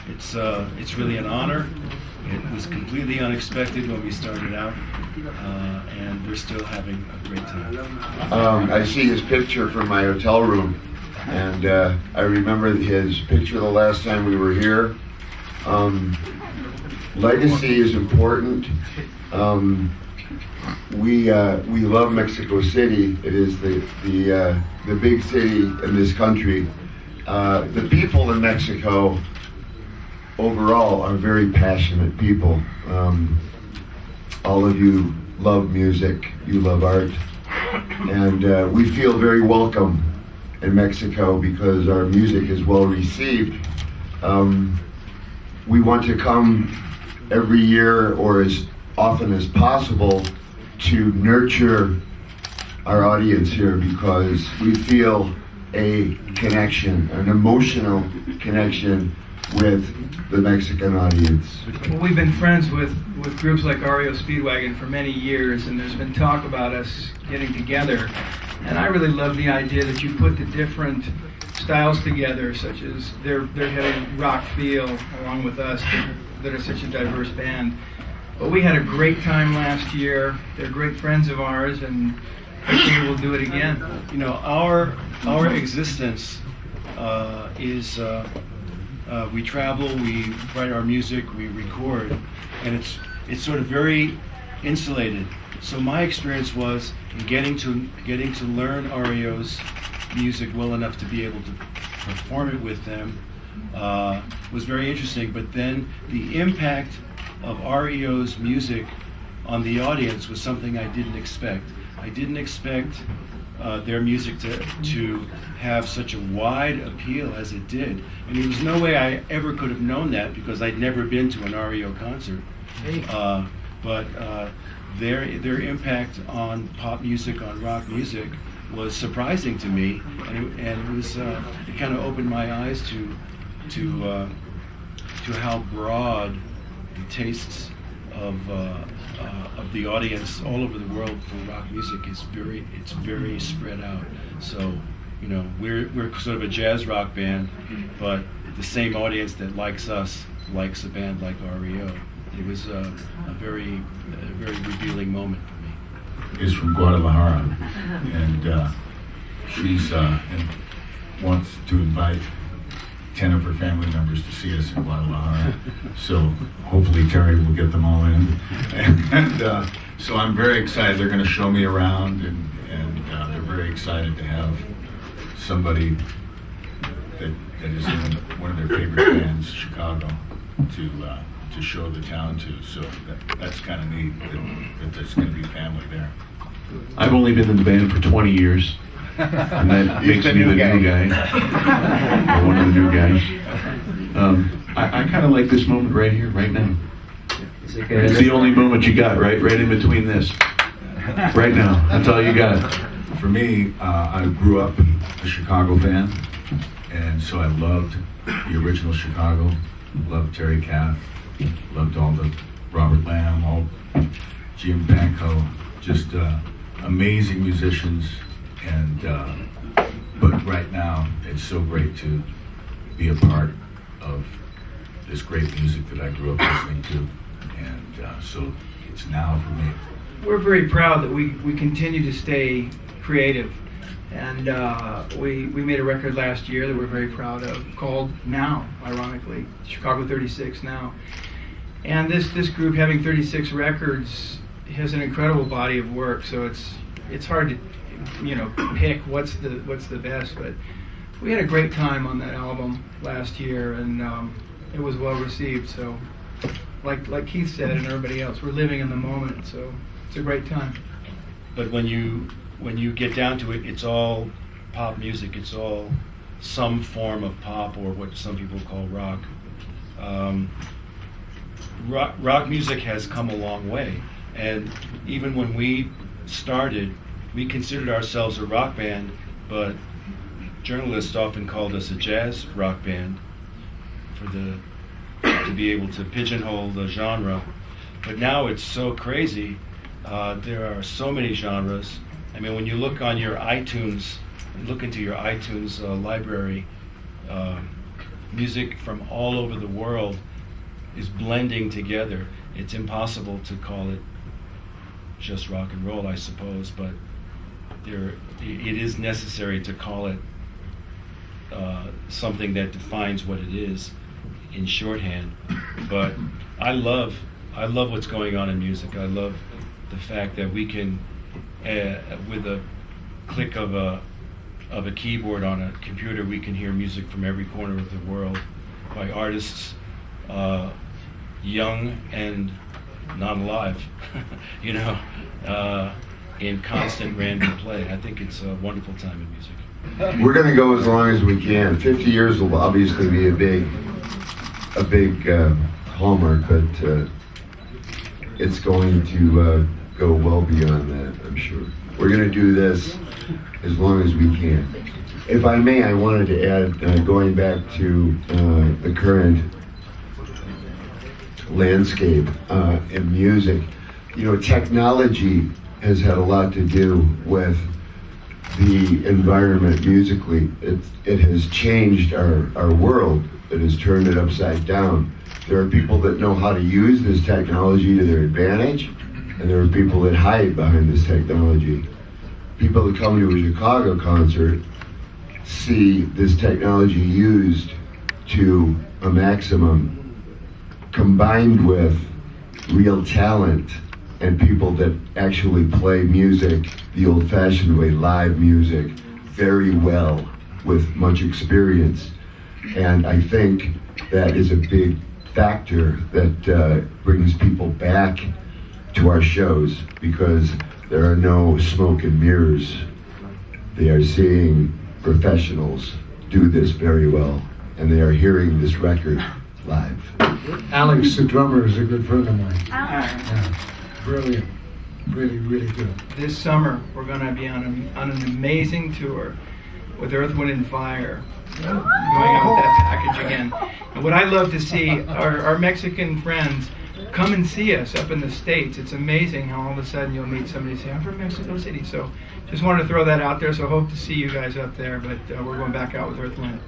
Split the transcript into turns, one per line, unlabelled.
it's really an honor. It was completely unexpected when we started out, and we're still having a great time.
I see his picture from my hotel room, and I remember his picture the last time we were here. Legacy is important. We love Mexico City. It is the big city in this country. The people in Mexico overall are very passionate people. All of you love music, you love art, and we feel very welcome in Mexico because our music is well received. We want to come every year or as often as possible to nurture our audience here because we feel a connection, an emotional connection with the Mexican audience.
Well, we've been friends with groups like REO Speedwagon for many years, and there's been talk about us getting together. And I really love the idea that you put the different styles together, such as they're having rock feel along with us that are such a diverse band. But we had a great time last year. They're great friends of ours, and hopefully we'll do it again.
You know, our existence is we travel, we write our music, we record, and it's sort of very insulated. So my experience was in getting to learn REO's music well enough to be able to perform it with them was very interesting. But then the impact of REO's music on the audience was something I didn't expect. I didn't expect their music to have such a wide appeal as it did. And there was no way I ever could have known that because I'd never been to an REO concert. But their impact on pop music, on rock music, was surprising to me, and it was it kind of opened my eyes to how broad the tastes of the audience all over the world for rock music is very spread out. So, you know, we're sort of a jazz rock band, but the same audience that likes us likes a band like REO. It was a very revealing moment for me.
Is from Guadalajara, and she's and wants to invite 10 of her family members to see us in Guadalajara. So hopefully Terry will get them all in. And so I'm very excited. They're going to show me around, and they're very excited to have somebody that is in one of their favorite bands, Chicago, to show the town to. So that's kind of neat that there's going to be family there.
I've only been in the band for 20 years. And that makes me the new guy, or one of the new guys. I kind of like this moment right here, right now. It's the only moment you got, right in between this. Right now, that's all you got.
For me, I grew up a Chicago fan, and so I loved the original Chicago, loved Terry Kath, loved all the Robert Lamb, all Jim Banco, just amazing musicians. And but right now, it's so great to be a part of this great music that I grew up listening to, and so it's now for me.
We're very proud that we continue to stay creative, and we made a record last year that we're very proud of called Now, ironically, Chicago 36 Now. And this group, having 36 records, has an incredible body of work, so it's hard to pick what's the best, but we had a great time on that album last year, and it was well received. So like Keith said and everybody else, we're living in the moment, so it's a great time.
But when you get down to it, it's all pop music. It's all some form of pop, or what some people call rock. Rock music has come a long way, and even when we started, we considered ourselves a rock band, but journalists often called us a jazz rock band to be able to pigeonhole the genre. But now it's so crazy. There are so many genres. I mean, when you look on your iTunes, look into your iTunes library, music from all over the world is blending together. It's impossible to call it just rock and roll, I suppose, but it is necessary to call it something that defines what it is in shorthand. But I love what's going on in music. I love the fact that we can, with a click of a keyboard on a computer, we can hear music from every corner of the world by artists, young and not alive, you know, in constant random play. I think it's a wonderful time in music.
We're going to go as long as we can. 50 years will obviously be a big hallmark, but it's going to go well beyond that, I'm sure. We're going to do this as long as we can. If I may, I wanted to add, going back to the current landscape in music, you know, technology has had a lot to do with the environment musically. It has changed our world. It has turned it upside down. There are people that know how to use this technology to their advantage, and there are people that hide behind this technology. People that come to a Chicago concert see this technology used to a maximum, combined with real talent and people that actually play music the old-fashioned way, live music, very well, with much experience. And I think that is a big factor that brings people back to our shows, because there are no smoke and mirrors. They are seeing professionals do this very well, and they are hearing this record live.
Alex, the drummer, is a good friend of mine.
Alex.
Yeah, brilliant, really, really good.
This summer, we're going to be on an amazing tour with Earth, Wind, and Fire, going out with that package again. And what I love to see are our Mexican friends come and see us up in the States. It's amazing how all of a sudden you'll meet somebody and say, I'm from Mexico City. So just wanted to throw that out there. So hope to see you guys up there, but we're going back out with Earth, Wind.